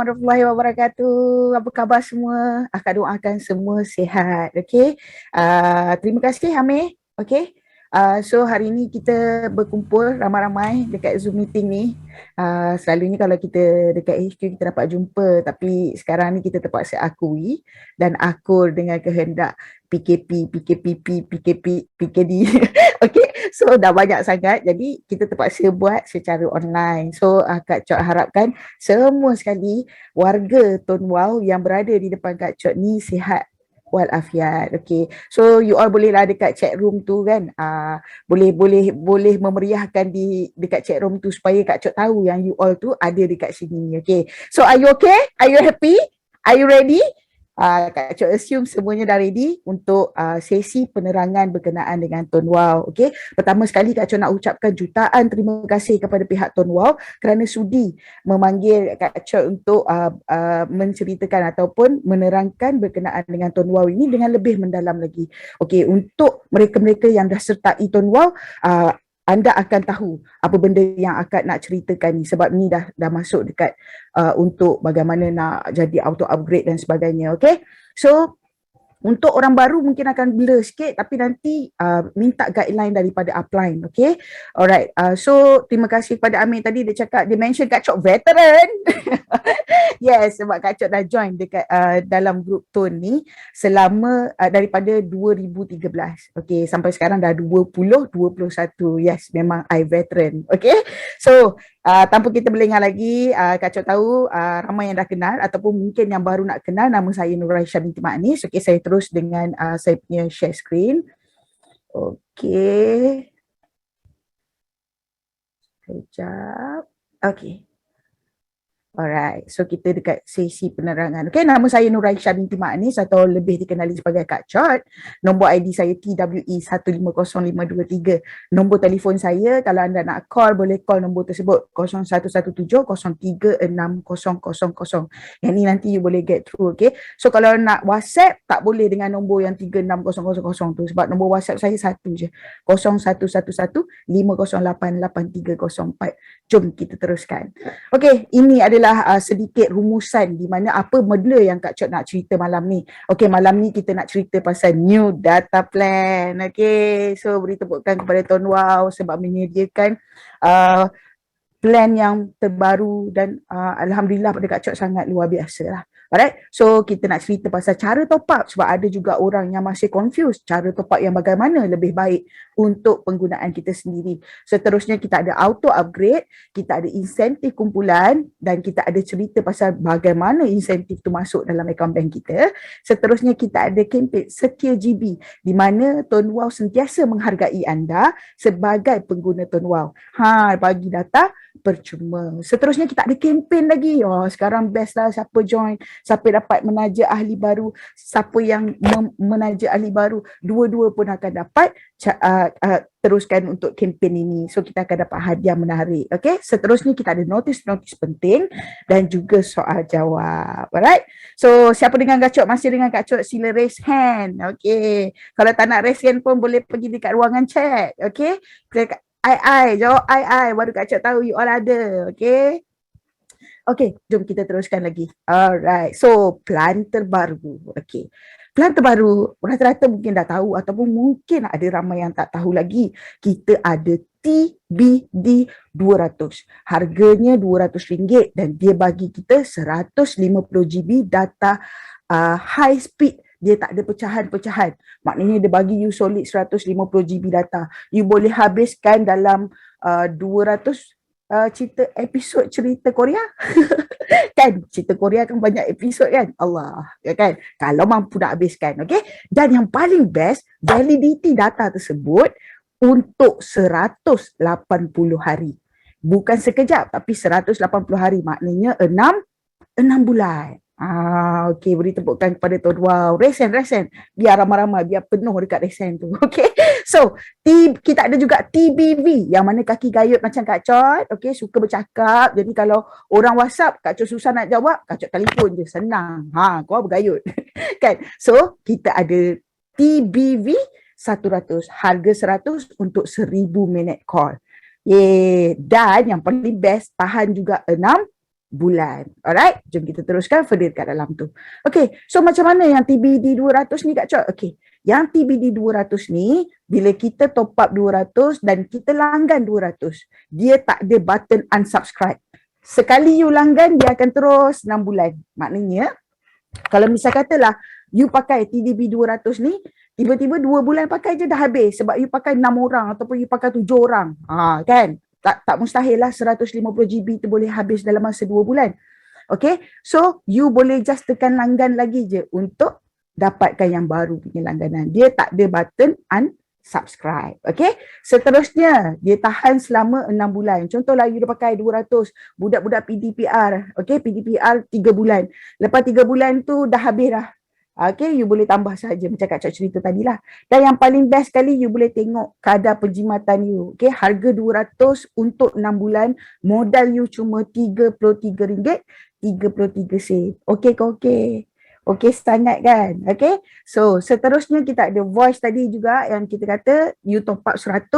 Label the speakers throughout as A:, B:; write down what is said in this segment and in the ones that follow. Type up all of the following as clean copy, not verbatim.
A: warahmatullahi wabarakatuh. Apa khabar semua? Akak doakan semua sihat. Okay. Terima kasih Amir. Okay. So hari ini kita berkumpul ramai-ramai dekat Zoom meeting ni. Selalunya kalau kita dekat HQ kita dapat jumpa, tapi sekarang ni kita terpaksa akui dan akur dengan kehendak PKP, PKPP, PKP, PKD. Okay. So dah banyak sangat, jadi kita terpaksa buat secara online. So Kak Chot harapkan semua sekali warga Tun Wau yang berada di depan Kak Chot ni sihat walafiat. Okay. So you all bolehlah dekat chat room tu kan. Boleh memeriahkan di dekat chat room tu supaya Kak Chot tahu yang you all tu ada dekat sini. Okay. So are you okay? Are you happy? Are you ready? Kak Chot assume semuanya dah ready untuk sesi penerangan berkenaan dengan Tun Wau. Okay. Pertama sekali Kak Chot nak ucapkan jutaan terima kasih kepada pihak Tun Wau kerana sudi memanggil Kak Chot untuk menceritakan ataupun menerangkan berkenaan dengan Tun Wau ini dengan lebih mendalam lagi. Okay. Untuk mereka-mereka yang dah sertai Tun Wau, anda akan tahu apa benda yang akan nak ceritakan ni, sebab ni dah masuk dekat untuk bagaimana nak jadi auto upgrade dan sebagainya. Okay. So untuk orang baru mungkin akan blur sikit, tapi nanti minta guideline daripada upline. Okay. Alright. So terima kasih kepada Amir tadi, dia cakap, dia mention Kak Chot veteran. Yes, sebab Kak Chot dah join dekat dalam grup Tun ni selama daripada 2013. Okay, sampai sekarang dah 2021. Yes, memang I veteran. Okay. So tanpa kita berlengah lagi, Kak Chot tahu ramai yang dah kenal ataupun mungkin yang baru nak kenal. Nama saya Nuraisyah binti Maknis. Okay, saya terus dengan saya punya share screen. Okay. Sekejap. Okay. Alright, so kita dekat sesi penerangan. Okay, nama saya Nuraisyah binti Maknis atau lebih dikenali sebagai Kak Chot. Nombor ID saya TWE150523. Nombor telefon saya, kalau anda nak call, boleh call nombor tersebut 0117036000. Yang ni nanti you boleh get through, okay. So kalau nak WhatsApp, tak boleh dengan nombor yang 36000 tu, sebab nombor WhatsApp saya satu je, 0111508834. Jom kita teruskan. Okay, ini adalah sedikit rumusan di mana apa benda yang Kak Chot nak cerita malam ni. Okay, malam ni kita nak cerita pasal new data plan. Okay, so beri tepukan kepada Tun Wau sebab menyediakan plan yang terbaru dan Alhamdulillah pada Kak Chot sangat luar biasa lah. Alright, so kita nak cerita pasal cara top up sebab ada juga orang yang masih confused cara top up yang bagaimana lebih baik untuk penggunaan kita sendiri. Seterusnya kita ada auto upgrade, kita ada insentif kumpulan dan kita ada cerita pasal bagaimana insentif tu masuk dalam akaun bank kita. Seterusnya kita ada kempen Setia GB di mana Tun Wau sentiasa menghargai anda sebagai pengguna Tun Wau. Bagi data percuma. Seterusnya kita ada kempen lagi. Sekarang best lah, siapa join, siapa dapat menaja ahli baru, siapa yang menaja ahli baru, dua-dua pun akan dapat teruskan untuk kempen ini. So kita akan dapat hadiah menarik. Okay. Seterusnya kita ada notis-notis penting dan juga soal jawab. Alright. So siapa dengan Kak Chot, masih dengan Kak Chot, sila raise hand. Okay. Kalau tak nak raise hand pun boleh pergi dekat ruangan chat. Okay. Jawab I, baru Kak Chot tahu you all ada. Okay. Okay, jom kita teruskan lagi. Alright, so plan terbaru. Okay, plan terbaru rata-rata mungkin dah tahu ataupun mungkin ada ramai yang tak tahu lagi. Kita ada TBD 200. Harganya RM200 dan dia bagi kita 150GB data high speed. Dia tak ada pecahan-pecahan. Maknanya dia bagi you solid 150GB data. You boleh habiskan dalam 200 episod cerita Korea. Kan cerita Korea kan banyak episod kan, Allah ya kan, kalau mampu nak habiskan. Okay, dan yang paling best, validity data tersebut untuk 180 hari, bukan sekejap tapi 180 hari, maknanya 6 bulan. Okay, beri tepukan kepada Tun Wau. Resen, biar ramai-ramai, biar penuh dekat resen tu. Okay, so kita ada juga TBV yang mana kaki gayut macam Kak Chot. Okay, suka bercakap. Jadi kalau orang WhatsApp, Kak Chot susah nak jawab, Kak Chot telefon je, senang. Kau bergayut. Kan, so kita ada TBV 100, harga 100 untuk 1000 minit call. Dan yang paling best, tahan juga 6 bulan. Alright, jom kita teruskan further kat dalam tu. Okay, so macam mana yang TBD 200 ni Kak Cot? Okay, yang TBD 200 ni, bila kita top up 200 dan kita langgan 200, dia tak ada button unsubscribe. Sekali you langgan, dia akan terus 6 bulan. Maknanya, kalau misal katalah, you pakai TDB 200 ni, tiba-tiba 2 bulan pakai je dah habis sebab you pakai 6 orang ataupun you pakai 7 orang. Kan? Tak mustahil lah 150 GB tu boleh habis dalam masa 2 bulan. Okay, so you boleh just tekan langgan lagi je untuk dapatkan yang baru punya langganan. Dia tak ada button unsubscribe. Okay, seterusnya dia tahan selama 6 bulan. Contohlah you dah pakai 200, budak-budak PDPR. Okay, PDPR 3 bulan. Lepas 3 bulan tu dah habis dah. Okay, you boleh tambah saja macam Kak Cok cerita tadi lah. Dan yang paling best sekali, you boleh tengok kadar penjimatan you. Okay, harga 200 untuk 6 bulan, modal you cuma RM33.33. Okay ke okay? Okay sangat kan? Okay, so seterusnya kita ada voice tadi juga yang kita kata you top up 100,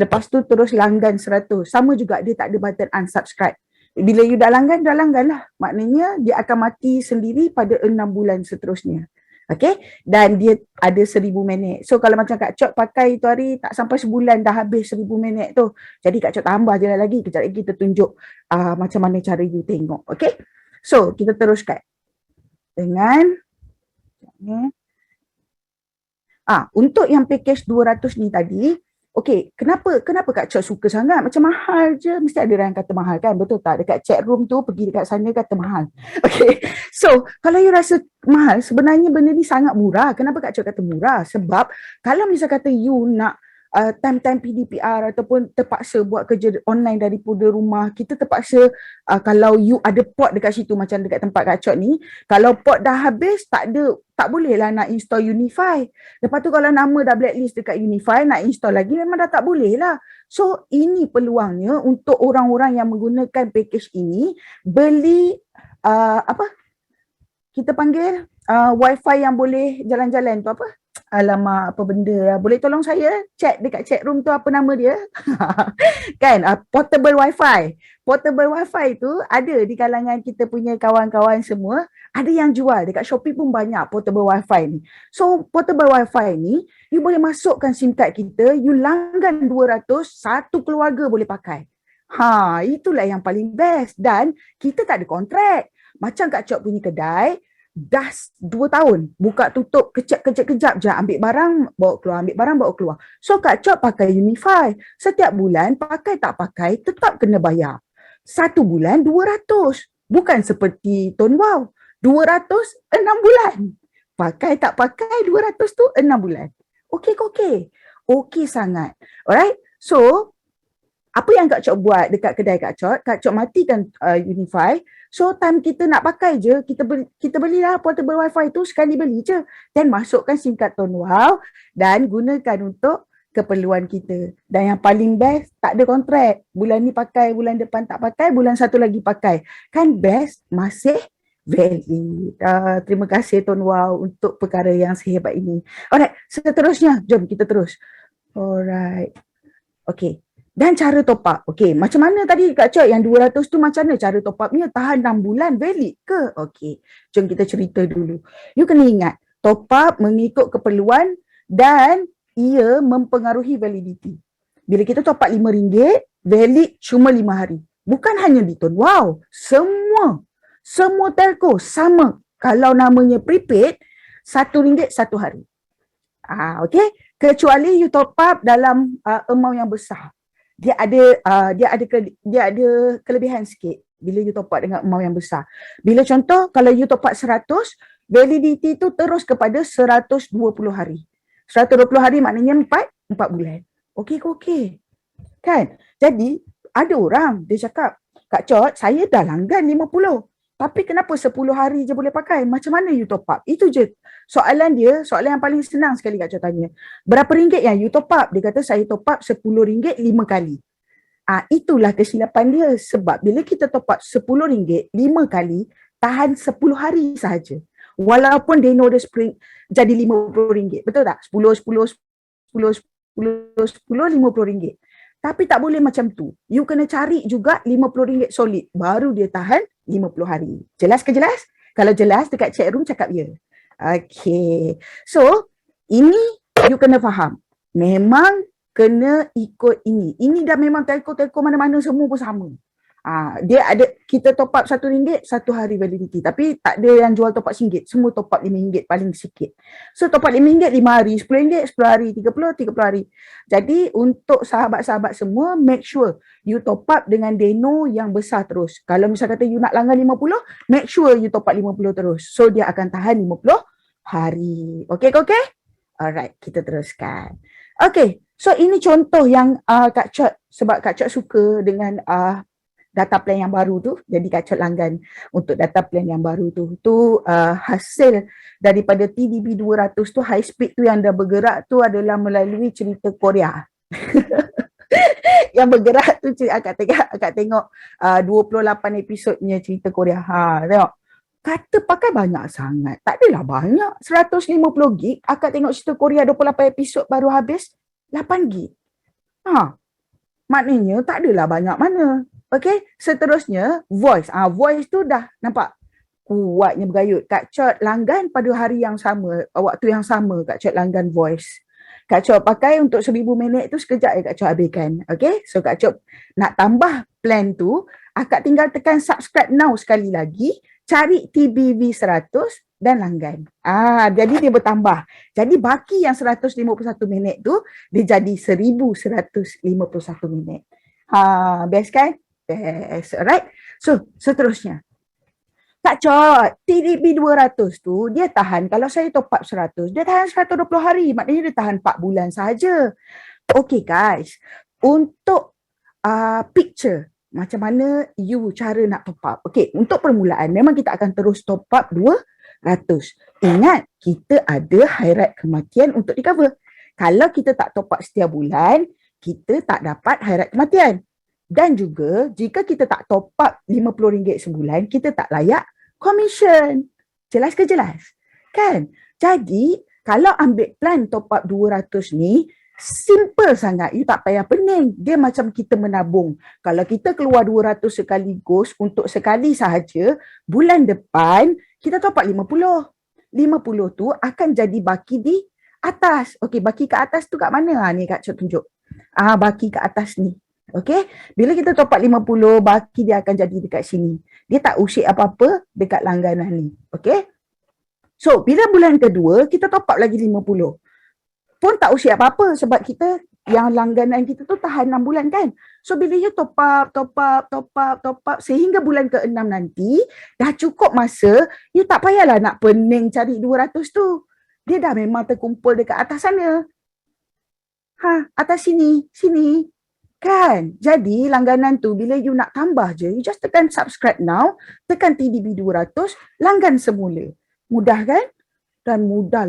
A: lepas tu terus langgan 100. Sama juga, dia tak ada button unsubscribe. Bila you dah langgan lah. Maknanya dia akan mati sendiri pada 6 bulan seterusnya. Okay, dan dia ada 1000 minit. So kalau macam Kak Cok pakai itu hari, tak sampai sebulan dah habis 1000 minit tu. Jadi Kak Cok tambah je lagi. Kejap lagi kita tunjuk macam mana cara you tengok. Okay, so kita teruskan dengan untuk yang package 200 ni tadi. Okay, kenapa Kak Cok suka sangat? Macam mahal je. Mesti ada orang kata mahal kan? Betul tak? Dekat chat room tu, pergi dekat sana kata mahal. Okay, so kalau you rasa mahal, sebenarnya benda ni sangat murah. Kenapa Kak Cok kata murah? Sebab kalau misal kata you nak time-time PDPR ataupun terpaksa buat kerja online daripada rumah, kita terpaksa kalau you ada port dekat situ macam dekat tempat Kak Cok ni, kalau port dah habis, tak boleh lah nak install Unify. Lepas tu kalau nama dah blacklist dekat Unify, nak install lagi memang dah tak boleh lah. So ini peluangnya untuk orang-orang yang menggunakan package ini, beli kita panggil Wi-Fi yang boleh jalan-jalan tu apa? Alamak, apa benda lah. Boleh tolong saya cek dekat chat room tu apa nama dia? Kan, portable Wi-Fi. Portable Wi-Fi tu ada di kalangan kita punya kawan-kawan semua. Ada yang jual. Dekat Shopee pun banyak portable Wi-Fi ni. So, portable Wi-Fi ni, you boleh masukkan SIM card kita, you langgan 200, satu keluarga boleh pakai. Itulah yang paling best. Dan kita tak ada kontrak. Macam Kak Cok punya kedai, dah 2 tahun buka tutup kejap je, ambil barang bawa keluar, ambil barang bawa keluar. So Kak Cok pakai Unify, setiap bulan pakai tak pakai tetap kena bayar. 1 bulan 200, bukan seperti Tone Wow 200 6 bulan, pakai tak pakai 200 tu 6 bulan. Okey sangat. Alright, so apa yang Kak Cok buat dekat kedai Kak Cok matikan Unify. So time kita nak pakai je, kita belilah portable Wi-Fi tu, sekali beli je. Dan masukkan SIM card Tone Wow dan gunakan untuk keperluan kita. Dan yang paling best, tak ada kontrak. Bulan ni pakai, bulan depan tak pakai, bulan satu lagi pakai. Kan best, masih valid. Terima kasih Tone Wow untuk perkara yang sehebat ini. Alright, seterusnya, jom kita terus. Alright. Okay. Dan cara top up. Okay, macam mana tadi Kak Cok yang 200 tu macam mana cara top upnya? Tahan 6 bulan, valid ke? Okay, jom kita cerita dulu. You kena ingat, top up mengikut keperluan dan ia mempengaruhi validity. Bila kita top up RM5, valid cuma 5 hari. Bukan hanya di Tone Wow, semua telco sama. Kalau namanya prepaid, RM1 1 hari. Okay, kecuali you top up dalam amount yang besar. Dia ada kelebihan sikit bila you top up dengan amount yang besar. Bila contoh kalau you top up 100, validity tu terus kepada 120 hari. 120 hari maknanya 4 bulan. Okey. Kan? Jadi ada orang dia cakap, Kak Cot, saya dah langgan 50. Tapi kenapa 10 hari je boleh pakai? Macam mana you top up? Itu je. Soalan yang paling senang sekali Kak Cok tanya. Berapa ringgit yang you top up? Dia kata saya top up RM10 5 kali. Itulah kesilapan dia. Sebab bila kita top up RM10 5 kali, tahan 10 hari sahaja. Walaupun they know the spring jadi RM50. Betul tak? 10, RM50. Tapi tak boleh macam tu. You kena cari juga RM50 solid. Baru dia tahan 50 hari. Jelas ke jelas? Kalau jelas dekat chat room cakap ya. Okay. So, ini you kena faham. Memang kena ikut ini. Ini dah memang telco mana-mana semua pun sama. Dia ada, kita top up RM1 1 hari validity, tapi tak ada yang jual top up RM1, semua top up RM5 paling sikit. So top up RM5 5 hari, RM10 10 hari, 30 hari. Jadi untuk sahabat-sahabat semua, make sure you top up dengan Deno yang besar terus. Kalau misal kata you nak langgan 50, make sure you top up 50 terus. So dia akan tahan 50 hari. Okay? Alright, kita teruskan. Okay, so ini contoh yang Kak Chot, sebab Kak Chot suka dengan data plan yang baru tu, jadi Kak Chot langgan untuk data plan yang baru tu. Tu hasil daripada TDB 200 tu, high speed tu yang dah bergerak tu adalah melalui cerita Korea. Yang bergerak tu akak tengok 28 episodnya cerita Korea. Tengok. Kata pakai banyak sangat. Tak adalah banyak. 150 gig, akak tengok cerita Korea 28 episod baru habis 8 gig. Maknanya tak adalah banyak mana. Okay, seterusnya voice. Voice tu dah nampak kuatnya bergayut. Kak Chot langgan pada hari yang sama, waktu yang sama Kak Chot langgan voice. Kak Chot pakai untuk 1000 minit tu sekejap Kak Chot habiskan. Okay, so Kak Chot nak tambah plan tu, akak tinggal tekan subscribe now sekali lagi, cari TBV 100 dan langgan. Jadi dia bertambah. Jadi baki yang 151 minit tu, dia jadi 1151 minit. Best kan? Best, alright? So, seterusnya. Kak Chot, TDB 200 tu, dia tahan, kalau saya top up 100, dia tahan 120 hari. Maknanya dia tahan 4 bulan sahaja. Okay guys, untuk picture, macam mana you cara nak top up. Okay, untuk permulaan, memang kita akan terus top up 200. Ingat, kita ada hairat kematian untuk di cover. Kalau kita tak top up setiap bulan, kita tak dapat hairat kematian. Dan juga, jika kita tak top up RM50 sebulan, kita tak layak commission. Jelas ke jelas? Kan? Jadi, kalau ambil plan top up 200 ni, simple sangat. You tak payah pening. Dia macam kita menabung. Kalau kita keluar 200 sekaligus untuk sekali sahaja, bulan depan, kita top up 50. 50 tu akan jadi baki di atas. Okey, baki ke atas tu kat mana? Ni Kak Chot tunjuk. Baki ke atas ni. Okey, bila kita top up 50, baki dia akan jadi dekat sini. Dia tak usik apa-apa dekat langganan ni. Okey. So, bila bulan kedua, kita top up lagi 50. Pun tak usik apa-apa sebab kita, yang langganan kita tu tahan 6 bulan kan. So, bila you top up, sehingga bulan ke-6 nanti, dah cukup masa, you tak payahlah nak pening cari 200 tu. Dia dah memang terkumpul dekat atas sana. Atas sini. Kan? Jadi langganan tu bila you nak tambah je, you just tekan subscribe now, tekan TDB 200, langgan semula. Mudah kan? Dan mudah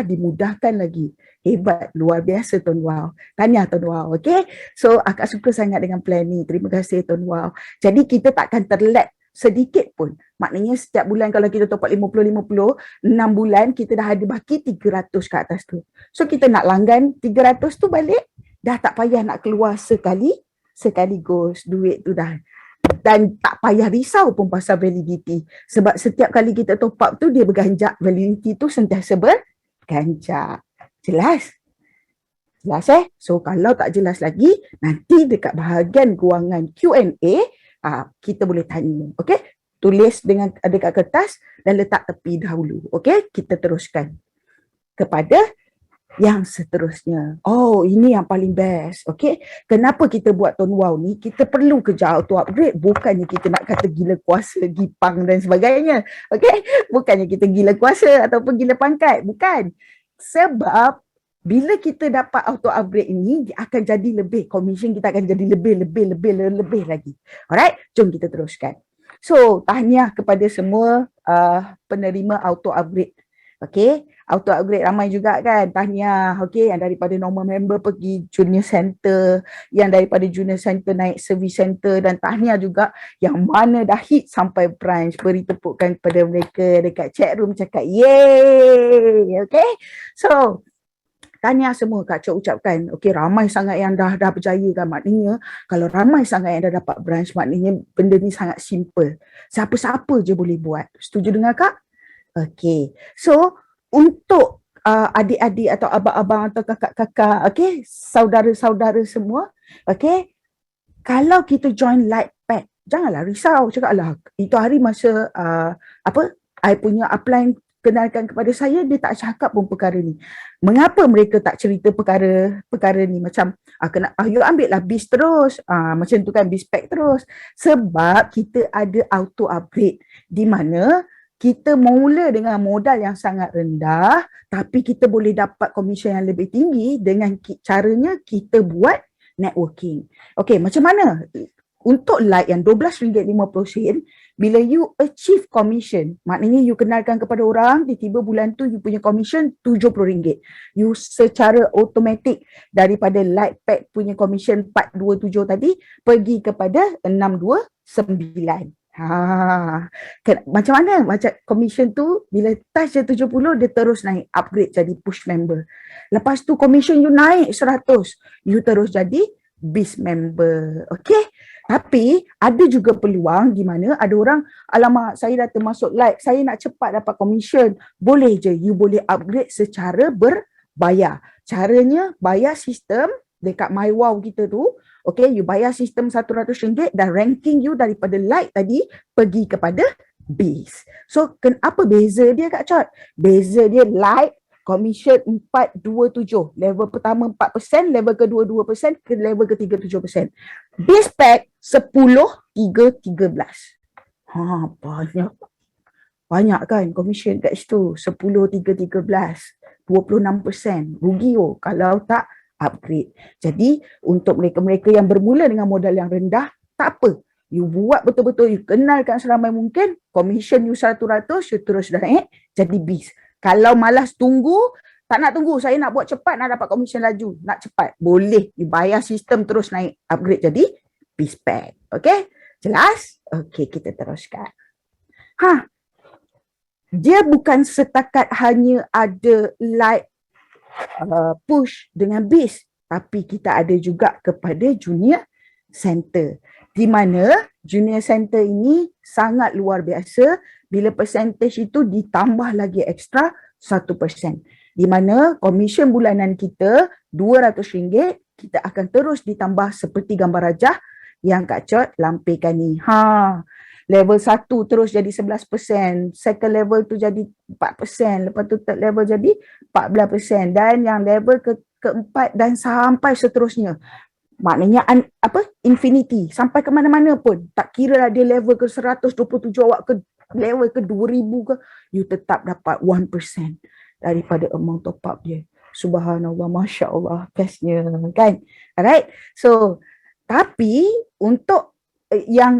A: dimudahkan lagi. Hebat, luar biasa Tuan Wow. Tahniah Tuan Wow, okay? So akak suka sangat dengan plan ni. Terima kasih Tuan Wow. Jadi kita takkan terlek sedikit pun. Maknanya setiap bulan kalau kita top up 50, 6 bulan kita dah ada baki 300 ke atas tu. So kita nak langgan 300 tu balik, dah tak payah nak keluar sekaligus duit tu dah. Dan tak payah risau pun pasal validity. Sebab setiap kali kita top up tu dia berganjak, validity tu sentiasa berganjak. Jelas? Jelas So kalau tak jelas lagi, nanti dekat bahagian ruangan Q&A, kita boleh tanya. Okay? Tulis dengan dekat kertas dan letak tepi dahulu. Okay? Kita teruskan kepada yang seterusnya. Oh, ini yang paling best. Okay? Kenapa kita buat Tuan Wow ni? Kita perlu kerja auto upgrade. Bukannya kita nak kata gila kuasa, gipang dan sebagainya. Okay? Bukannya kita gila kuasa ataupun gila pangkat. Bukan. Sebab bila kita dapat auto upgrade ini, dia akan jadi lebih. Commission kita akan jadi lebih lagi. Alright? Jom kita teruskan. So, tahniah kepada semua penerima auto upgrade. Okay, auto upgrade ramai juga kan, tahniah. Okay, yang daripada normal member pergi junior center, yang daripada junior center naik service center, dan tahniah juga yang mana dah hit sampai branch. Beri tepukan kepada mereka dekat chat room, cakap yeay. Okay, so Tahniah semua Kak Cok ucapkan. Okey, ramai sangat yang dah berjaya kan. Maknanya kalau ramai sangat yang dah dapat branch, maknanya benda ni sangat simple. Siapa-siapa je boleh buat. Setuju dengan Kak? Okey. So, untuk adik-adik atau abang-abang atau kakak-kakak, okey, saudara-saudara semua, okey, kalau kita join Lightpack, janganlah risau. Cakaplah, itu hari masa I punya upline kenalkan kepada saya, dia tak cakap pun perkara ni. Mengapa mereka tak cerita perkara ni? Macam, you ambil lah BIS terus. Macam tu kan, BIS pack terus. Sebab kita ada auto upgrade. Di mana kita mula dengan modal yang sangat rendah, tapi kita boleh dapat komisen yang lebih tinggi dengan caranya kita buat networking. Okay, macam mana? Untuk like yang RM12.50, bila you achieve commission, maknanya you kenalkan kepada orang, tiba-tiba bulan tu you punya commission RM70. You secara automatik daripada Lightpack punya commission 427 tadi, pergi kepada 629. Macam mana? Macam commission tu bila touch je 70, dia terus naik upgrade jadi push member. Lepas tu commission you naik 100, you terus jadi BIS member. Okay? Tapi ada juga peluang di mana ada orang, alamak saya dah termasuk like, saya nak cepat dapat commission. Boleh je, you boleh upgrade secara berbayar. Caranya bayar sistem dekat MyWow kita tu. Okay, you bayar sistem RM100 dan ranking you daripada like tadi pergi kepada BIS. So, apa beza dia Kak Cot? Beza dia like, commission 427. Level pertama 4%, level kedua 2%, ke level ketiga 7%. BIS pack 10, 3, 13. Banyak. Banyak kan commission kat situ. 10, 3, 13. 26%. Rugi kalau tak upgrade. Jadi untuk mereka-mereka yang bermula dengan modal yang rendah, tak apa. You buat betul-betul, you kenalkan seramai mungkin, commission you 100, you terus naik jadi BIS. Kalau malas tunggu, tak nak tunggu, saya nak buat cepat, nak dapat commission laju, nak cepat, boleh. You bayar sistem terus naik, upgrade jadi BIS pack. Okay? Jelas? Okay, kita teruskan. Dia bukan setakat hanya ada like push dengan BIS, tapi kita ada juga kepada junior center, di mana junior center ini sangat luar biasa bila percentage itu ditambah lagi ekstra 1%, di mana komisen bulanan kita RM200, kita akan terus ditambah seperti gambar rajah yang Kak Cot lampirkan ni. Level 1 terus jadi 11%, second level tu jadi 4%, lepas tu third level jadi 14%, dan yang level keempat dan sampai seterusnya. Maknanya infinity, sampai ke mana-mana pun. Tak kira lah dia level ke 127 awak ke level ke 2000 ke, you tetap dapat 1% daripada amount top up dia. Subhanallah, Masya Allah, bestnya kan. Alright, so tapi untuk yang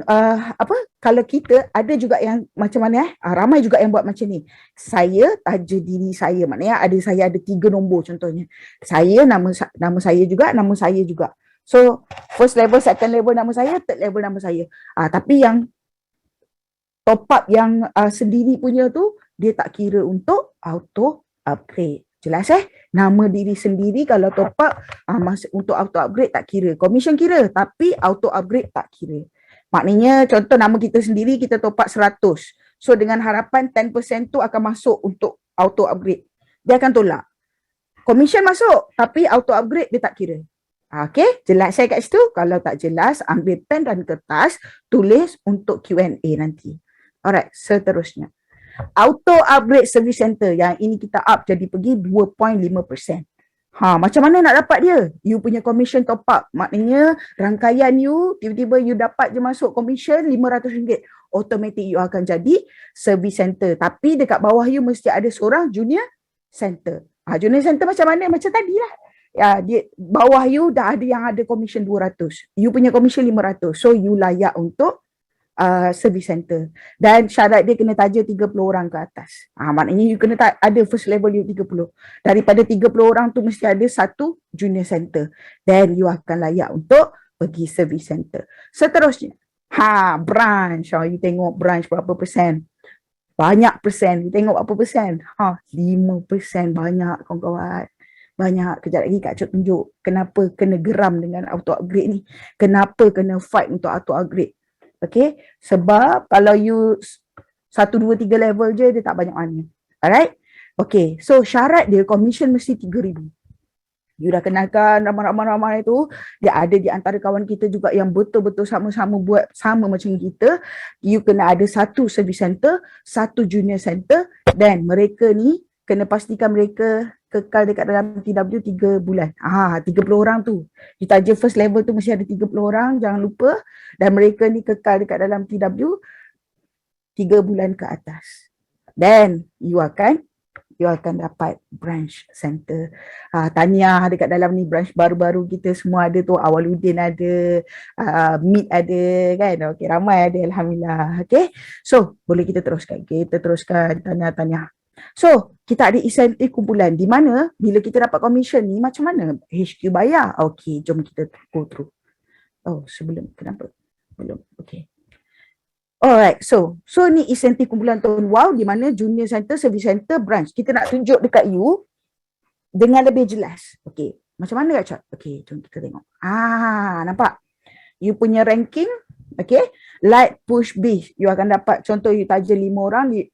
A: kalau kita ada juga yang macam mana ramai juga yang buat macam ni. Saya taja diri saya, maknanya saya ada 3 nombor contohnya. Saya nama saya juga, nama saya juga. So first level, second level nama saya, third level nama saya. Tapi yang top up yang sendiri punya tu, dia tak kira untuk auto upgrade. Jelas Nama diri sendiri kalau top up untuk auto upgrade tak kira. Commission kira, tapi auto upgrade tak kira. Maknanya contoh nama kita sendiri, kita top up 100. So dengan harapan 10% tu akan masuk untuk auto upgrade. Dia akan tolak. Commission masuk, tapi auto upgrade dia tak kira. Okay, jelas saya kat situ? Kalau tak jelas, ambil pen dan kertas, tulis untuk Q&A nanti. Alright, seterusnya. Auto upgrade service center, yang ini kita up jadi pergi 2.5%. Macam mana nak dapat dia? You punya commission top up. Maknanya rangkaian you, tiba-tiba you dapat je masuk commission RM500. Automatic you akan jadi service center. Tapi dekat bawah you mesti ada seorang junior center. Junior center macam mana? Macam tadi lah. Dia, bawah you dah ada yang ada commission 200. You punya commission 500. So you layak untuk service center. Dan syarat dia kena taja 30 orang ke atas. Maknanya you kena ada first level you 30. Daripada 30 orang tu mesti ada satu junior center. Then you akan layak untuk pergi service center. Seterusnya, branch. You tengok branch berapa persen. Banyak persen. You tengok berapa persen. 5%, banyak kawan-kawan. Banyak. Kejap lagi Kak Cok tunjuk kenapa kena geram dengan auto upgrade ni. Kenapa kena fight untuk auto upgrade. Okay. Sebab kalau you 1, 2, 3 level je, dia tak banyak mana. Alright. Okay. So syarat dia commission mesti 3,000. You dah kenalkan ramai-ramai tu, dia ada di antara kawan kita juga yang betul-betul sama-sama buat sama macam kita. You kena ada satu service center, satu junior center, dan mereka ni kena pastikan mereka kekal dekat dalam TW 3 bulan. 30 orang tu. You taja first level tu mesti ada 30 orang, jangan lupa. Dan mereka ni kekal dekat dalam TW 3 bulan ke atas. Dan you akan dapat branch center. Tahniah dekat dalam ni branch baru-baru kita semua ada tu. Awaludin ada, Meet ada kan. Okay, ramai ada Alhamdulillah. Okay. So, boleh kita teruskan. Kita teruskan tahniah. So, kita ada insentif kumpulan di mana bila kita dapat commission ni macam mana HQ bayar? Okay, jom kita go through. Oh, sebelum kenapa? Belum. Okay. Alright, so ni insentif kumpulan tahun wow di mana junior center, service center, branch. Kita nak tunjuk dekat you dengan lebih jelas. Okay, macam mana Kak Cot? Okay, jom kita tengok. Nampak? You punya ranking, okay, light, push, base. You akan dapat, contoh you taja 5 orang, 5,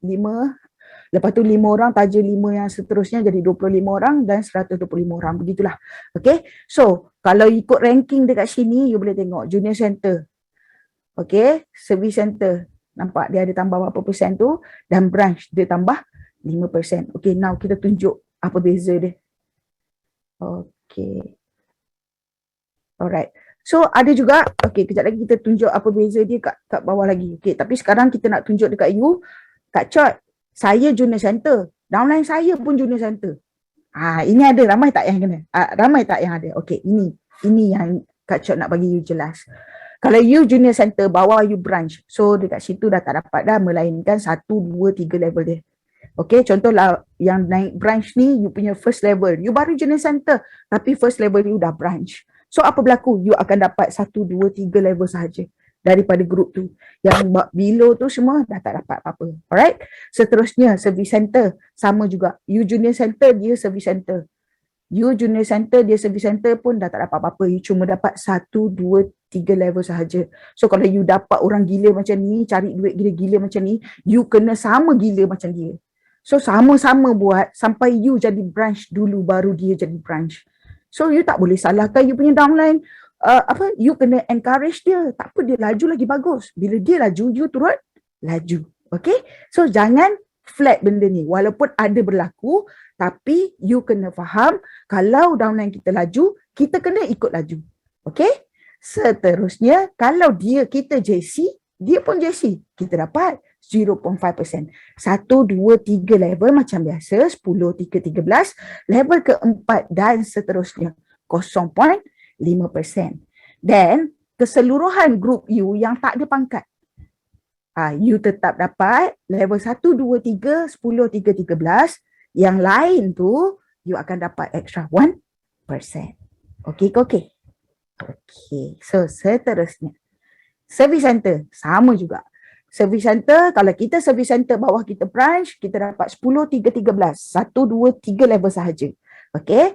A: lepas tu 5 orang taja 5 yang seterusnya jadi 25 orang dan 125 orang. Begitulah. Okay, so kalau ikut ranking dekat sini, you boleh tengok junior center. Okay, service center. Nampak dia ada tambah berapa persen tu. Dan branch dia tambah 5%. Okay, now kita tunjuk apa beza dia. Okay. Alright. So ada juga, okay, kejap lagi kita tunjuk apa beza dia kat bawah lagi. Okay, tapi sekarang kita nak tunjuk dekat you. Kak Cot, saya junior center. Downline saya pun junior center. Ini ada, ramai tak yang kena? Ramai tak yang ada? Okay, ini yang Kak Cot nak bagi you jelas. Kalau you junior center, bawah you branch. So dekat situ dah tak dapat dah, melainkan 1, 2, 3 level dia. Okay, contohlah yang naik branch ni, you punya first level. You baru junior center, tapi first level you dah branch. So apa berlaku? You akan dapat 1, 2, 3 level sahaja daripada group tu. Yang below tu semua dah tak dapat apa-apa. Alright? Seterusnya, service center. Sama juga. You junior center, dia service center. You junior center, dia service center pun dah tak dapat apa-apa. You cuma dapat 1, 2, 3 level sahaja. So kalau you dapat orang gila macam ni, cari duit gila-gila macam ni, you kena sama gila macam dia. So sama-sama buat sampai you jadi branch dulu baru dia jadi branch. So you tak boleh salahkan you punya downline. You kena encourage dia. Tak apa, dia laju lagi bagus. Bila dia laju, you turut laju. Okay? So jangan flat benda ni. Walaupun ada berlaku, tapi you kena faham kalau downline kita laju, kita kena ikut laju. Okay? Seterusnya, kalau kita JC, dia pun JC. Kita dapat 0.5%. 1, 2, 3 level macam biasa. 10, 3, 13. Level keempat dan seterusnya. 0.5%. Dan keseluruhan grup you yang tak ada pangkat. You tetap dapat level 1, 2, 3, 10, 3, 13. Yang lain tu, you akan dapat extra 1%. Okay ke okay? Okay, so seterusnya. Service center, sama juga. Service center, kalau kita service center bawah kita branch, kita dapat 10, 3, 13. 1, 2, 3 level sahaja. Okay.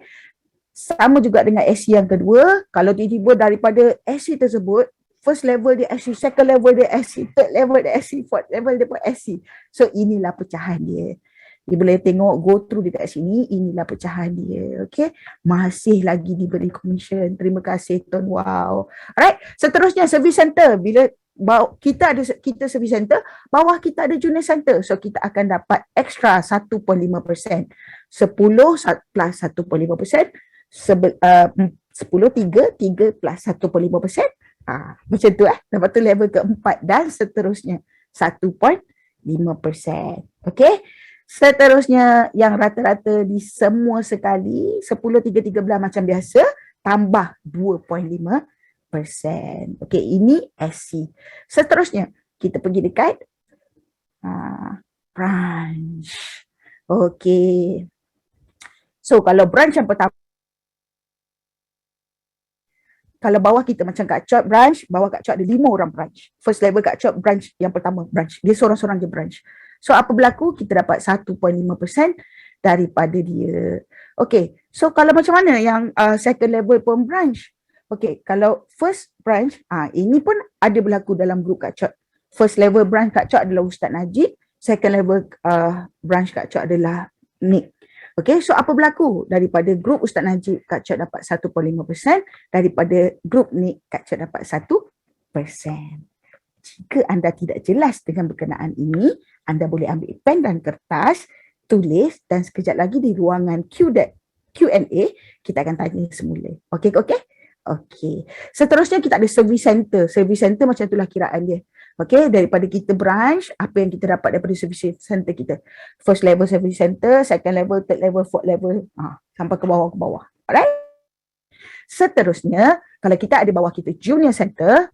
A: Sama juga dengan SC yang kedua. Kalau tiba-tiba daripada SC tersebut, first level dia SC, second level dia SC, third level dia SC, fourth level dia pun SC. So inilah pecahan dia. Dia boleh tengok, go through dekat sini, inilah pecahan dia. Okay. Masih lagi diberi commission. Terima kasih Tuan Wow. Alright. Seterusnya service center. Bila kita service center, bawah kita ada junior center. So kita akan dapat extra 1.5%. 10 plus 1.5%. 10, 3 plus 1.5%. Macam tu Lepas tu level keempat dan seterusnya 1.5%. Okay. Seterusnya yang rata-rata di semua sekali 10, 3, 13 macam biasa tambah 2.5%. Okay, ini SC. Seterusnya kita pergi dekat branch. Okay. So kalau branch yang pertama, kalau bawah kita macam Kak Cot branch, bawah Kak Cot ada 5 orang branch. First level Kak Cot branch yang pertama branch. Dia seorang-seorang je branch. So apa berlaku? Kita dapat 1.5%. daripada dia. Okay, so kalau macam mana yang second level pun branch? Okay, kalau first branch, ini pun ada berlaku dalam grup Kak Chot. First level branch Kak Chot adalah Ustaz Najib, second level branch Kak Chot adalah Nick. Okay, so apa berlaku? Daripada grup Ustaz Najib, Kak Chot dapat 1.5%, daripada grup Nick, Kak Chot dapat 1%. Jika anda tidak jelas dengan berkenaan ini, anda boleh ambil pen dan kertas, tulis dan sekejap lagi di ruangan Q&A, kita akan tanya semula. Okey, okey? Okey. Seterusnya kita ada service center. Service center macam itulah kiraan dia. Okey, daripada kita branch, apa yang kita dapat daripada service center kita. First level service center, second level, third level, fourth level, sampai ke bawah. Alright? Seterusnya, kalau kita ada bawah kita junior center,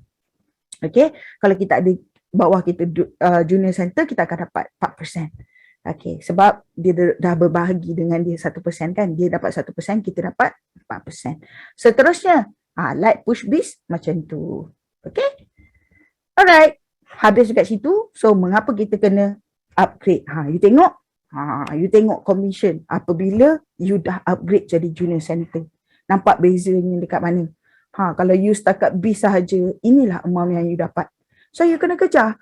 A: okey, kalau kita ada bawah kita junior center, kita akan dapat 4%. Okey, sebab dia dah berbahagi dengan dia 1% kan. Dia dapat 1%, kita dapat 4%. Seterusnya, light push bis macam tu. Okey? Alright. Habis dekat situ, so mengapa kita kena upgrade? You tengok commission apabila you dah upgrade jadi junior center. Nampak bezanya dekat mana? Kalau you setakat bis sahaja, inilah amount yang you dapat. So you kena kejar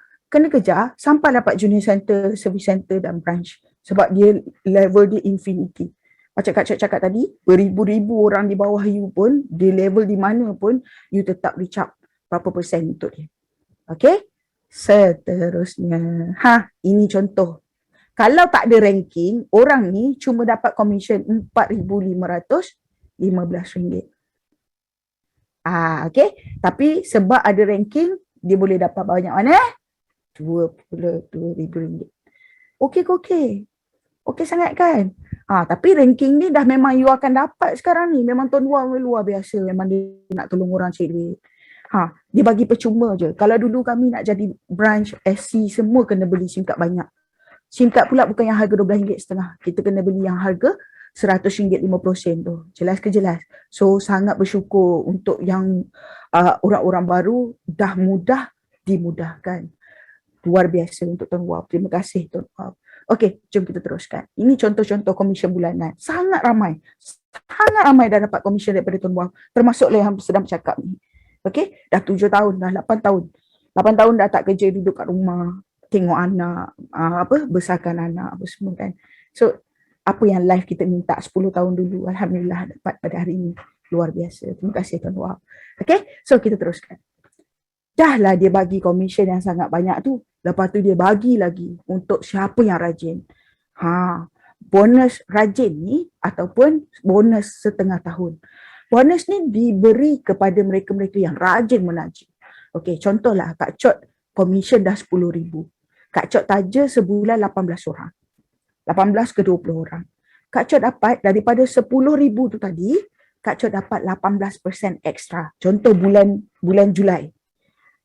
A: sampai dapat junior center, service center dan branch. Sebab dia level dia infinity. Macam Kak Cik cakap tadi, beribu-ribu orang di bawah you pun, di level di mana pun, you tetap reach up berapa persen untuk dia. Okay? Seterusnya. Ini contoh. Kalau tak ada ranking, orang ni cuma dapat commission RM4,515. Okay? Tapi sebab ada ranking, dia boleh dapat banyak mana? RM22,000. Okey sangat kan? Tapi ranking ni dah memang you akan dapat sekarang ni. Memang Tuan Wang luar biasa. Memang dia nak tolong orang cari duit. Dia bagi percuma je. Kalau dulu kami nak jadi branch SC, semua kena beli SIM card banyak. SIM card pula bukan yang harga RM12.50. Kita kena beli yang harga RM100 50 tu. Jelas ke jelas? So sangat bersyukur untuk yang orang-orang baru dah mudah dimudahkan. Luar biasa untuk Tuan Wau. Terima kasih Tuan Wau. Okey, jom kita teruskan. Ini contoh-contoh komisen bulanan. Sangat ramai dah dapat komisen daripada Tuan Wau. Termasuklah yang sedang bercakap ni. Okey, dah 7 tahun, dah 8 tahun. 8 tahun dah tak kerja, duduk kat rumah, tengok anak, besarkan anak, apa semua kan. So, apa yang life kita minta 10 tahun dulu, Alhamdulillah dapat pada hari ini. Luar biasa. Terima kasih Tuan Wau. Okey, so kita teruskan. Dah lah dia bagi komisen yang sangat banyak tu. Lepas tu dia bagi lagi untuk siapa yang rajin. Bonus rajin ni ataupun bonus setengah tahun. Bonus ni diberi kepada mereka-mereka yang rajin menajim. Okey, contohlah Kak Chot komisen dah RM10,000. Kak Chot taja sebulan 18 orang. 18 ke 20 orang. Kak Chot dapat daripada RM10,000 tu tadi, Kak Chot dapat 18% ekstra. Contoh bulan Julai.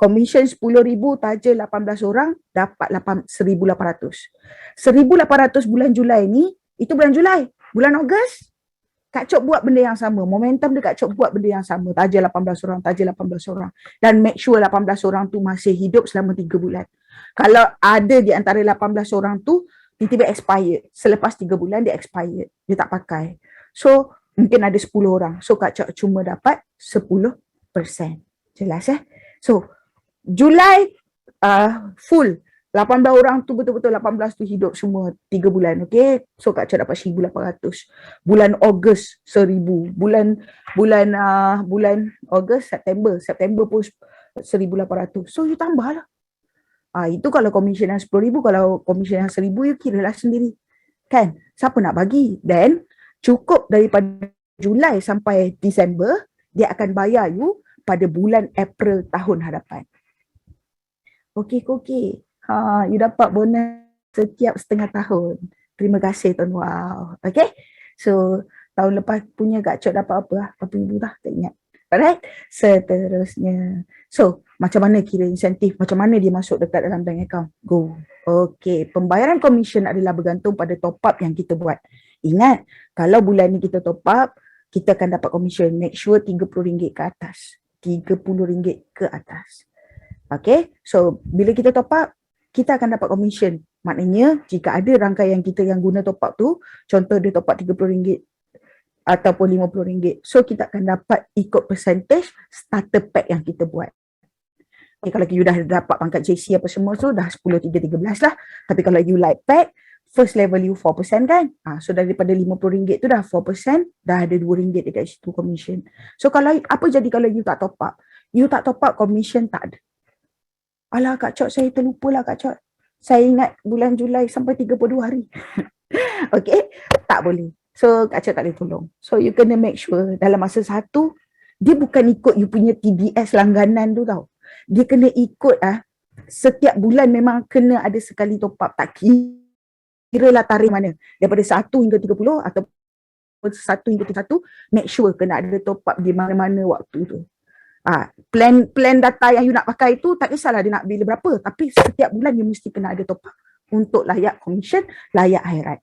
A: Komisen RM10,000, taja 18 orang, dapat RM1,800. RM1,800 bulan Julai ni, itu bulan Julai. Bulan Ogos, Kak Chot buat benda yang sama. Momentum dia Kak Chot buat benda yang sama. Taja 18 orang, taja 18 orang. Dan make sure 18 orang tu masih hidup selama 3 bulan. Kalau ada di antara 18 orang tu, tiba-tiba expired. Selepas 3 bulan dia expired. Dia tak pakai. So, mungkin ada 10 orang. So, Kak Chot cuma dapat 10%. Jelas So, Julai full 18 orang tu betul-betul 18 tu hidup semua 3 bulan. Okay, so Kak Chot dapat 1,800. Bulan Ogos 1,000. Bulan Ogos, September pun 1,800. So you tambah lah. Itu kalau komisen yang 10,000, kalau komisen yang 1,000 you kira lah sendiri. Kan? Siapa nak bagi? Then cukup daripada Julai sampai Disember, dia akan bayar you pada bulan April tahun hadapan. Okey. You dapat bonus setiap setengah tahun. Terima kasih Tuan Wau. Okay. So, tahun lepas punya Kak Chot dapat apa? Apa ibu dah? Tak ingat. Alright. Seterusnya. So, macam mana kira insentif? Macam mana dia masuk dekat dalam bank account? Go. Okay. Pembayaran komisen adalah bergantung pada top up yang kita buat. Ingat, kalau bulan ni kita top up, kita akan dapat komisen. Make sure RM30 ke atas. RM30 ke atas. Okay, so bila kita top up, kita akan dapat komisen Maknanya jika ada rangkaian kita yang guna top up tu, contoh dia top up RM30 ataupun RM50, so kita akan dapat ikut percentage starter pack yang kita buat. Okay, kalau you dah dapat pangkat JC apa semua tu dah 10, 3, 13 lah. Tapi kalau you light pack, first level you 4% kan. So daripada RM50 tu dah 4%, dah ada RM2 dekat situ commission. So kalau apa jadi kalau you tak top up? You tak top up, commission tak ada. Alah Kak Chot, saya terlupa lah Kak Chot. Saya ingat bulan Julai sampai 32 hari. Okay, tak boleh. So Kak Chot tak boleh tolong. So you kena make sure dalam masa satu, dia bukan ikut you punya TDS langganan tu tau. Dia kena ikut setiap bulan memang kena ada sekali top up. Tak kira lah tarikh mana. Daripada 1 hingga 30 atau 1 hingga 31, make sure kena ada top up di mana-mana waktu tu. Plan data yang you nak pakai tu tak kisahlah dia nak bila berapa, tapi setiap bulan you mesti kena ada top up untuk layak commission, layak akhirat.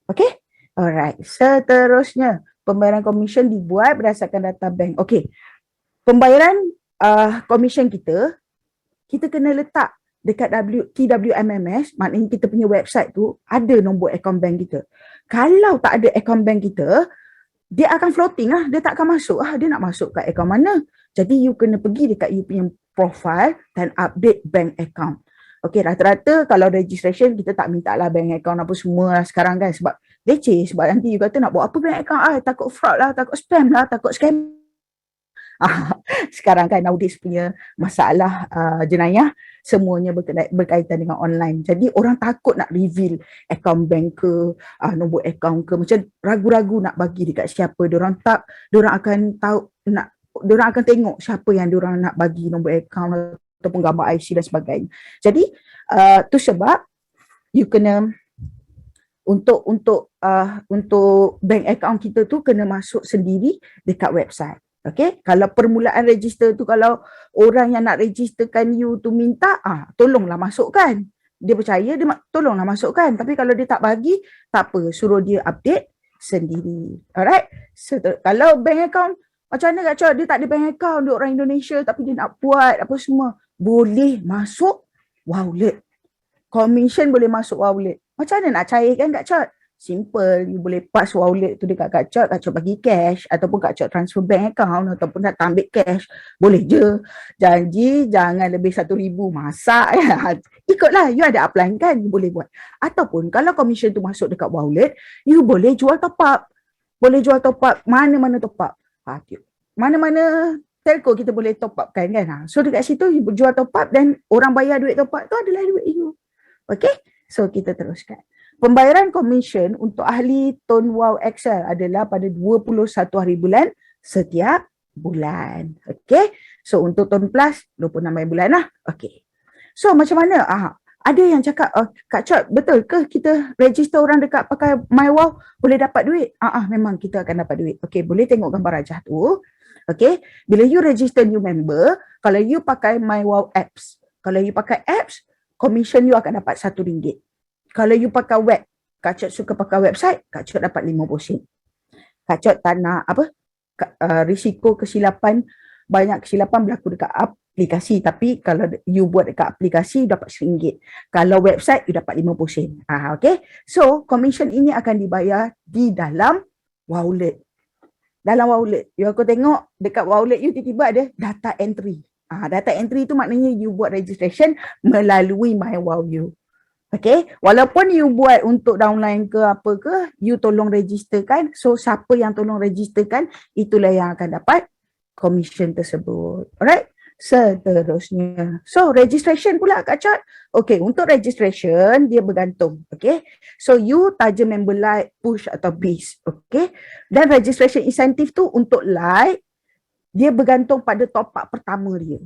A: Okay? Alright. Seterusnya, pembayaran commission dibuat berdasarkan data bank. Okay. Pembayaran commission kita kena letak dekat TWMMS, maknanya kita punya website tu ada nombor account bank kita. Kalau tak ada account bank kita, dia akan floating lah, dia tak akan masuk dia nak masuk kat account mana. Jadi you kena pergi dekat you punya profile dan update bank account. Okay, rata-rata kalau registration kita tak minta lah bank account apa semua lah sekarang kan, sebab leceh, sebab nanti you kata nak buat apa bank account, takut fraud lah, takut spam lah, takut scam. Sekarang kan nowadays punya masalah jenayah semuanya berkaitan dengan online. Jadi orang takut nak reveal account bank ke, nombor account ke, macam ragu-ragu nak bagi dekat siapa. Diorang akan tahu diorang akan tengok siapa yang diorang nak bagi nombor account ataupun gambar IC dan sebagainya. Jadi tu sebab you kena untuk bank account kita tu kena masuk sendiri dekat website. Okay, kalau permulaan register tu, kalau orang yang nak registerkan you tu minta, tolonglah masukkan. Dia percaya, dia tolonglah masukkan. Tapi kalau dia tak bagi, tak apa, suruh dia update sendiri. Alright, so, kalau bank account, macam mana Kak Chot, dia tak ada bank account, dia orang Indonesia tapi dia nak buat apa semua, boleh masuk Wowlet. Commission boleh masuk Wowlet. Macam mana nak cairkan Kak Chot? Simple, you boleh pass Wowlet tu dekat Kak Chot bagi cash, ataupun Kak Chot transfer bank account, ataupun nak ambil cash, boleh je. Janji jangan lebih 1,000, masak ya. Ikutlah, you ada upline kan, you boleh buat. Ataupun kalau commission tu masuk dekat Wowlet, you boleh jual top up. Boleh jual top up, mana-mana top up. Mana-mana telco kita boleh top up kan. So dekat situ you jual top up dan orang bayar duit top up tu adalah duit you. Okay, so kita teruskan. Pembayaran komisen untuk ahli Tone Wow Excel adalah pada 21 hari bulan setiap bulan. Okay. So untuk Tone Plus 26 hari bulan lah. Okay. So macam mana? Ada yang cakap, Kak Chot, betul ke kita register orang dekat pakai MyWow boleh dapat duit? Memang kita akan dapat duit. Okay, boleh tengok gambar rajah tu. Okay, bila you register new member, kalau you pakai MyWow apps, kalau you pakai apps, commission you akan dapat RM1. Kalau you pakai web, Kak Chot suka pakai website, Kak Chot dapat 50 sen. Kak Chot tak nak risiko kesilapan, banyak kesilapan berlaku dekat aplikasi, tapi kalau you buat dekat aplikasi, you dapat RM1. Kalau website, you dapat 50 sen. Okay. So, commission ini akan dibayar di dalam Wowlet. Dalam Wowlet. You aku tengok dekat Wowlet you tiba-tiba ada data entry. Data entry tu maknanya you buat registration melalui MyWow you. Okay, walaupun you buat untuk downline ke apa ke, you tolong registerkan. So, siapa yang tolong registerkan, itulah yang akan dapat commission tersebut. Alright, seterusnya. So, registration pula Kak Chot. Okay, untuk registration, dia bergantung. Okay, so you taja member light, push atau base. Okay, dan registration incentive tu untuk light, dia bergantung pada top up pertama dia.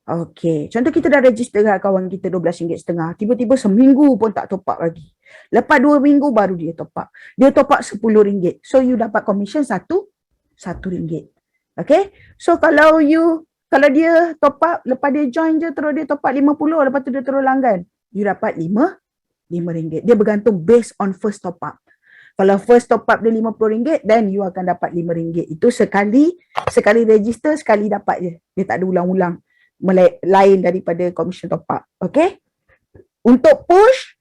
A: Okay, contoh kita dah register dengan kawan kita RM12.5, tiba-tiba seminggu pun tak top up lagi. Lepas 2 minggu baru dia top up. Dia top up RM10. So you dapat commission RM1. Okay, so kalau dia top up, lepas dia join je terus dia top up 50, lepas tu dia terus langgan, you dapat RM5. Dia bergantung based on first top up. Kalau first top up dia RM50, then you akan dapat RM5. Itu sekali register, sekali dapat je. Dia tak ada ulang-ulang. Lain daripada commission top up. Okay. Untuk push,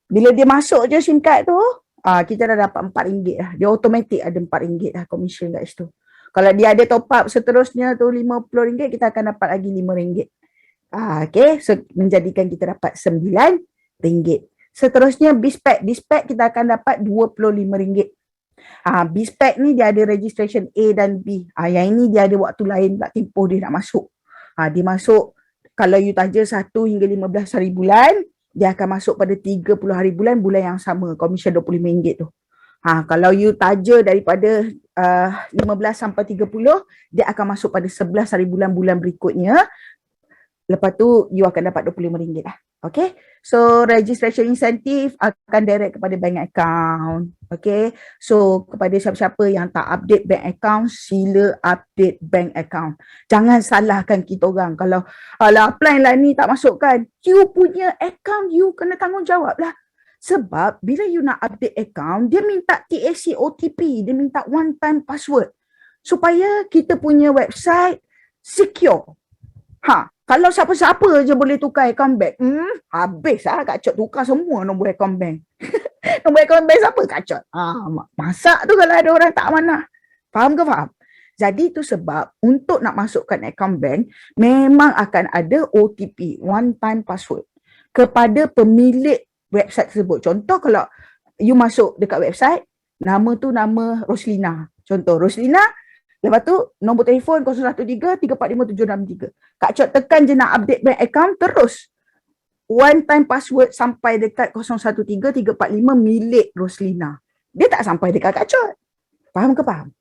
A: Bila dia masuk je SIM card tu, kita dah dapat RM4 lah. Dia automatik ada RM4 lah commission kat situ. Kalau dia ada top up seterusnya tu RM50, kita akan dapat lagi RM5. Okay, so menjadikan kita dapat RM9. Seterusnya BizPack. BizPack kita akan dapat RM25. BizPack ni dia ada registration A dan B. Yang ini dia ada waktu lain pula tempoh dia nak masuk. Dia masuk, kalau you taja 1 hingga 15 hari bulan, dia akan masuk pada 30 hari bulan yang sama, komisen RM25 tu. Kalau you taja daripada 15 sampai 30, dia akan masuk pada 11 hari bulan berikutnya. Lepas tu, you akan dapat RM25 lah. Okay, so registration incentive akan direct kepada bank account. Okay, so kepada siapa-siapa yang tak update bank account, sila update bank account. Jangan salahkan kita orang. Kalau apply lah ni tak masukkan, you punya account you kena tanggungjawab lah. Sebab bila you nak update account, dia minta TAC OTP, dia minta one time password supaya kita punya website secure. Kalau siapa-siapa je boleh tukar account bank, habis lah Kak Chot tukar semua nombor account bank. Nombor account bank siapa Kak Chot? Masak tu kalau ada orang tak amanah. Faham ke faham? Jadi tu sebab untuk nak masukkan account bank, memang akan ada OTP, one time password, kepada pemilik website tersebut. Contoh kalau you masuk dekat website, nama tu nama Roslina. Contoh Roslina, lepas tu nombor telefon 013-345-763. Kak Chot tekan je nak update bank account, terus one time password sampai dekat 013-345 milik Roslina. Dia tak sampai dekat Kak Chot. Faham ke faham?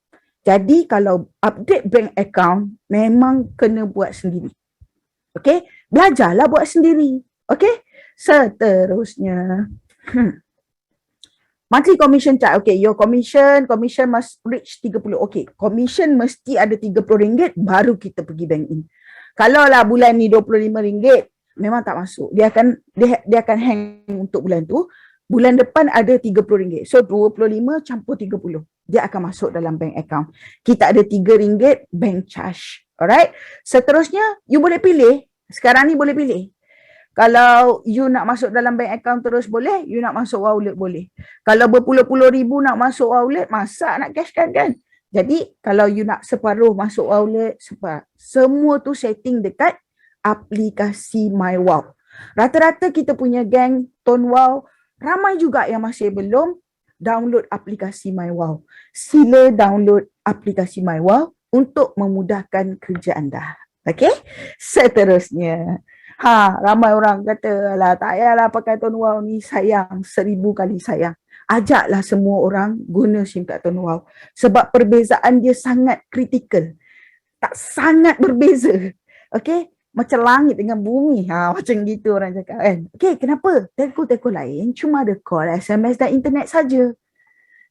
A: Jadi kalau update bank account, memang kena buat sendiri. Okay? Belajarlah buat sendiri. Okay? Seterusnya. Monthly commission charge. Okay, your commission must reach 30. Okay, commission mesti ada RM30 baru kita pergi bank in. Kalau lah bulan ni RM25, memang tak masuk. Dia akan hang untuk bulan tu. Bulan depan ada RM30. So 25 campur 30. Dia akan masuk dalam bank account. Kita ada RM3 bank charge. Alright. Seterusnya, you boleh pilih. Sekarang ni boleh pilih. Kalau you nak masuk dalam bank account terus boleh, you nak masuk wallet boleh. Kalau berpuluh-puluh ribu nak masuk wallet, masa nak cashkan kan? Jadi kalau you nak separuh masuk wallet, semua tu setting dekat aplikasi MyWow. Rata-rata kita punya geng Tonwow, ramai juga yang masih belum download aplikasi MyWow. Sila download aplikasi MyWow untuk memudahkan kerja anda. Okay? Seterusnya. Ramai orang kata, alah tak payahlah pakai Tonwow ni, sayang, 1000 kali sayang. Ajaklah semua orang guna SIM card Tonwow. Sebab perbezaan dia sangat kritikal. Tak sangat berbeza. Okay? Macam langit dengan bumi. Macam gitu orang cakap kan. Okay, kenapa? Telco-telco lain cuma ada call, SMS dan internet saja.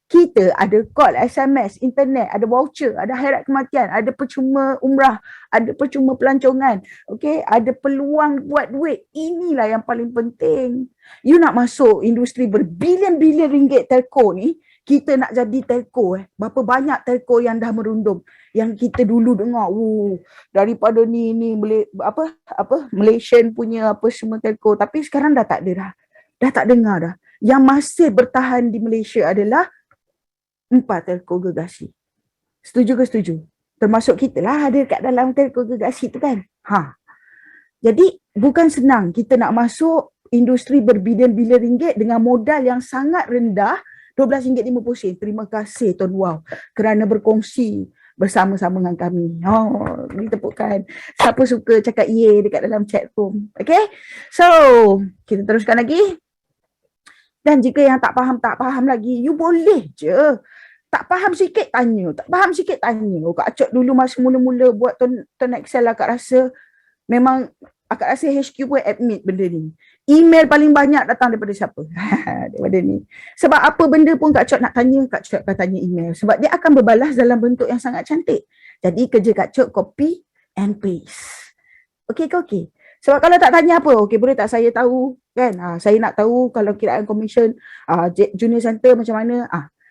A: Kita ada call, SMS, internet, ada voucher, ada khairat kematian, ada percuma umrah, ada percuma pelancongan, okay? Ada peluang buat duit. Inilah yang paling penting. You nak masuk industri berbilion-bilion ringgit telco ni, kita nak jadi telco. Berapa banyak telco yang dah merundum. Yang kita dulu dengar, daripada ni Malaysian punya apa semua telco. Tapi sekarang dah tak ada dah. Dah tak dengar dah. Yang masih bertahan di Malaysia adalah 4 telco gegasi. Setuju ke setuju? Termasuk kita lah ada kat dalam telco gegasi tu kan. Jadi bukan senang kita nak masuk industri berbilion-bilion ringgit dengan modal yang sangat rendah, RM12.50. Terima kasih Tonwow kerana berkongsi bersama-sama dengan kami. Ini tepukan. Siapa suka cakap ye dekat dalam chat room. Okay? So, kita teruskan lagi. Dan jika yang tak faham lagi, you boleh je. Tak faham sikit tanya. Tak faham sikit tanya. Kak Chot dulu masa mula-mula buat Ton Excel, Kak rasa memang Kak rasa HQ pun admit benda ni. Email paling banyak datang daripada siapa? Daripada ni. Sebab apa benda pun Kak Chot nak tanya, Kak Chot akan tanya email. Sebab dia akan berbalas dalam bentuk yang sangat cantik. Jadi kerja Kak Chot copy and paste. Okay ke okay? Sebab kalau tak tanya apa, okay boleh tak saya tahu kan? Saya nak tahu kalau kiraan commission junior center macam mana.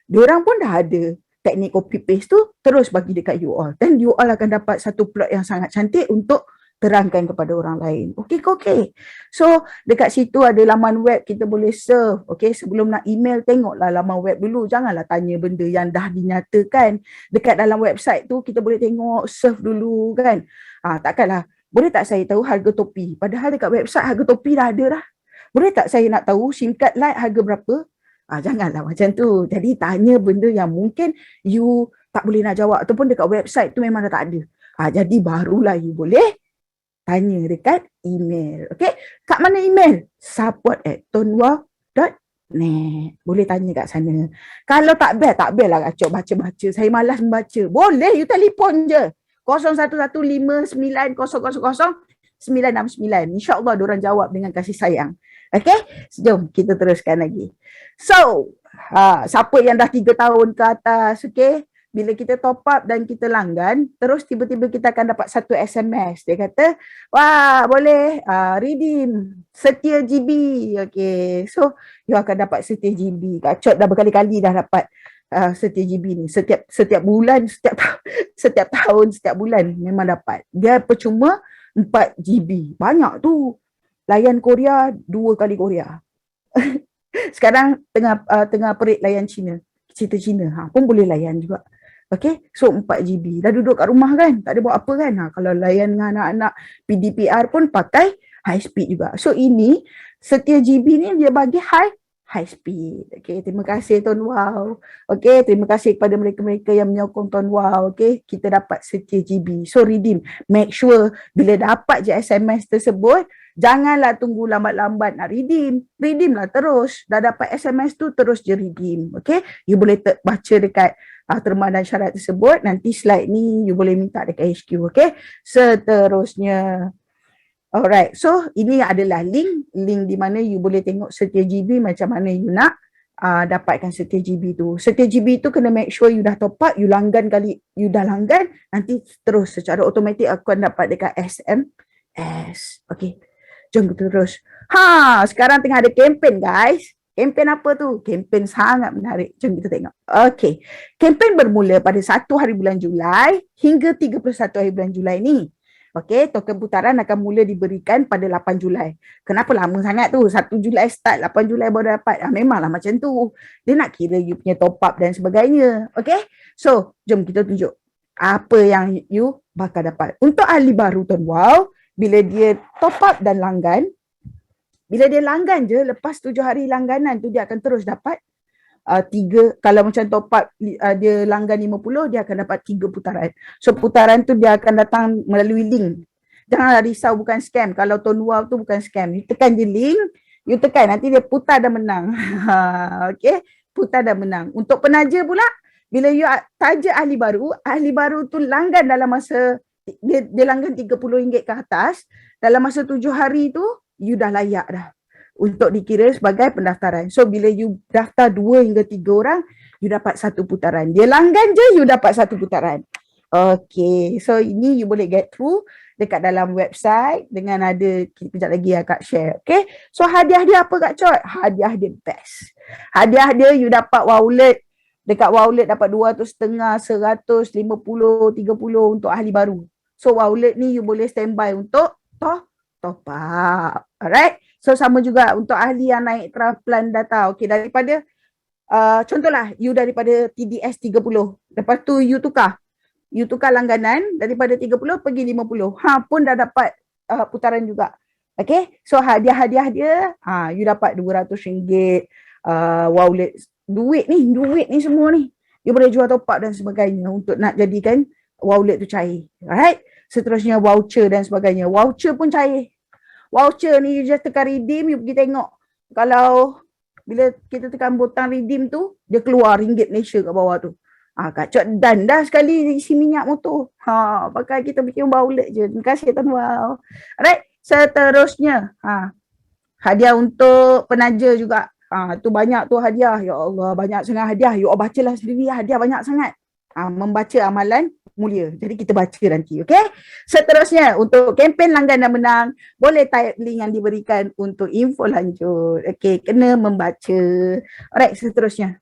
A: Diorang pun dah ada teknik copy paste tu, terus bagi dekat you all. Dan you all akan dapat satu plot yang sangat cantik untuk terangkan kepada orang lain. Okey ke okey? So, dekat situ ada laman web kita boleh serve. Okey, sebelum nak email, tengoklah laman web dulu. Janganlah tanya benda yang dah dinyatakan. Dekat dalam website tu, kita boleh tengok, serve dulu kan. Takkanlah, boleh tak saya tahu harga topi? Padahal dekat website harga topi dah ada dah. Boleh tak saya nak tahu SIM card Lite harga berapa? Janganlah macam tu. Jadi tanya benda yang mungkin you tak boleh nak jawab ataupun dekat website tu memang dah tak ada. Jadi barulah you boleh tanya dekat email. Okay? Kat mana email? support@tonwalk.net. Boleh tanya kat sana. Kalau tak best lah Kak baca-baca. Saya malas membaca. Boleh, you telefon je. 011590000969. InsyaAllah diorang jawab dengan kasih sayang. Okay? Jom kita teruskan lagi. So, siapa yang dah 3 tahun ke atas, okay? Bila kita top up dan kita langgan, terus tiba-tiba kita akan dapat satu SMS. Dia kata, wah boleh redeem setia GB. Okay, so you akan dapat setia GB. Kak Chot dah berkali-kali dah dapat setia GB ni. Setiap bulan, setiap tahun, setiap bulan memang dapat. Dia percuma 4 GB. Banyak tu. Layan Korea, 2 kali Korea. Sekarang tengah perit layan Cina. Cerita Cina pun boleh layan juga. Okay, so 4 GB. Dah duduk kat rumah kan, tak ada buat apa kan. Kalau layan dengan anak-anak PDPR pun pakai high speed juga. So ini, setia GB ni dia bagi high speed. Okay, terima kasih Tuan Wow. Okay, terima kasih kepada mereka-mereka yang menyokong Tuan Wow. Okay, kita dapat setia GB. So redeem. Make sure bila dapat je SMS tersebut, janganlah tunggu lambat-lambat nak redeem. Redeem lah terus. Dah dapat SMS tu, terus je redeem. Okay, you boleh baca dekat terma dan syarat tersebut. Nanti slide ni you boleh minta dekat HQ. Okay, seterusnya. Alright, so ini adalah link di mana you boleh tengok setia GB macam mana you nak dapatkan setia GB tu. Setia GB tu kena make sure you dah top up, you langgan kali, you dah langgan, nanti terus secara automatik akan dapat dekat SMS. Okay, jom kita terus. Sekarang tengah ada kempen guys. Kempen apa tu? Kempen sangat menarik. Jom kita tengok. Okay, kempen bermula pada 1 hari bulan Julai hingga 31 hari bulan Julai ni. Okey, token putaran akan mula diberikan pada 8 Julai. Kenapa lama sangat tu? 1 Julai start, 8 Julai baru dapat. Memanglah macam tu. Dia nak kira you punya top up dan sebagainya. Okey? So, jom kita tunjuk apa yang you bakal dapat. Untuk ahli baru Tuan Wow, bila dia top up dan langgan, bila dia langgan je, lepas 7 hari langganan tu dia akan terus dapat 3, kalau macam top up dia langgan 50, dia akan dapat 3 putaran. So putaran tu dia akan datang melalui link. Janganlah risau, bukan scam. Kalau Tuan Wow tu bukan scam. You tekan je link, you tekan, nanti dia putar dan menang. Okay, putar dan menang. Untuk penaja pula, bila you taja ahli baru tu langgan dalam masa, dia langgan RM30 ke atas, dalam masa 7 hari tu, you dah layak dah untuk dikira sebagai pendaftaran. So bila you daftar 2 hingga 3 orang, you dapat 1 putaran. Dia langgan je, you dapat 1 putaran. Okay, so ini you boleh get through dekat dalam website dengan ada, kejap lagi Kak share. Okay, so hadiah dia apa Kak Chot? Hadiah dia best. Hadiah dia you dapat Wowlet. Dekat Wowlet dapat 200.5, 100, 50, 30 untuk ahli baru. So Wowlet ni you boleh standby untuk top up. Alright. So sama juga untuk ahli yang naik plan data. Okay, daripada contohlah you daripada TDS 30. Lepas tu you tukar langganan daripada 30 pergi 50. Pun dah dapat putaran juga. Okay. So hadiah-hadiah dia you dapat RM200 Wowlet. Duit ni semua ni. You boleh jual top up dan sebagainya untuk nak jadikan Wowlet tu cair. Alright. Seterusnya voucher dan sebagainya. Voucher pun cair. Voucher ni you just tekan redeem, you pergi tengok. Kalau bila kita tekan butang redeem tu, dia keluar ringgit Malaysia kat bawah tu. Kak Chot dan dah sekali isi minyak motor. Pakai kita bikin Wowlet je. Terima kasih Tuan Wow. Alright, seterusnya. Hadiah untuk penaja juga. Tu banyak tu hadiah. Ya Allah, banyak sangat hadiah. You all bacalah sendiri, hadiah banyak sangat. Membaca amalan mulia. Jadi kita baca nanti, okay? Seterusnya, untuk kempen langgan dan menang, boleh type link yang diberikan untuk info lanjut. Okay, kena membaca. Alright, seterusnya.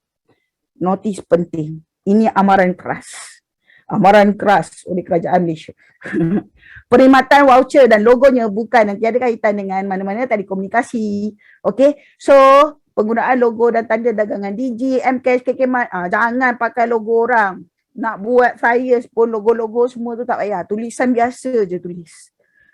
A: Notis penting. Ini amaran keras. amaran keras oleh kerajaan Malaysia. Perkhidmatan voucher dan logonya bukan nanti ada kaitan dengan mana-mana telekomunikasi. Okay, so penggunaan logo dan tanda dagangan Digi, Mcash, KKMart, jangan pakai logo orang. Nak buat flyers pun logo-logo semua tu tak payah. Tulisan biasa je tulis.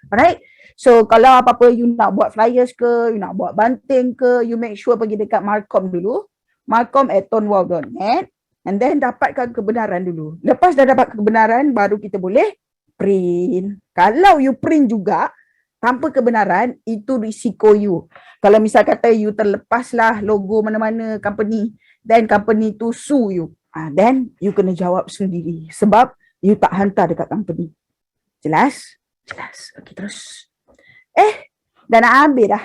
A: Alright? So kalau apa-apa you nak buat flyers ke, you nak buat banting ke, you make sure pergi dekat Marcom dulu. Marcom@tonwow.net and then dapatkan kebenaran dulu. Lepas dah dapat kebenaran, baru kita boleh print. Kalau you print juga tanpa kebenaran, itu risiko you. Kalau misal kata you terlepaslah logo mana-mana company, then company tu sue you. Then you kena jawab sendiri sebab you tak hantar dekat company. Jelas? Jelas. Okay, terus. Dah nak habis dah.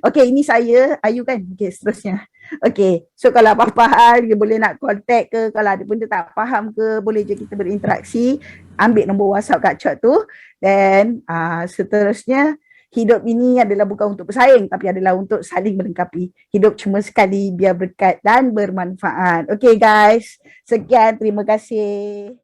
A: Okay, ini saya, Ayu kan? Okay, seterusnya. Okay, so kalau apa-apa hal, dia boleh nak contact ke, kalau ada benda tak faham ke, boleh je kita berinteraksi, ambil nombor WhatsApp Kak Chot tu, then seterusnya, hidup ini adalah bukan untuk bersaing, tapi adalah untuk saling melengkapi. Hidup cuma sekali, biar berkat dan bermanfaat. Okay guys, sekian, terima kasih.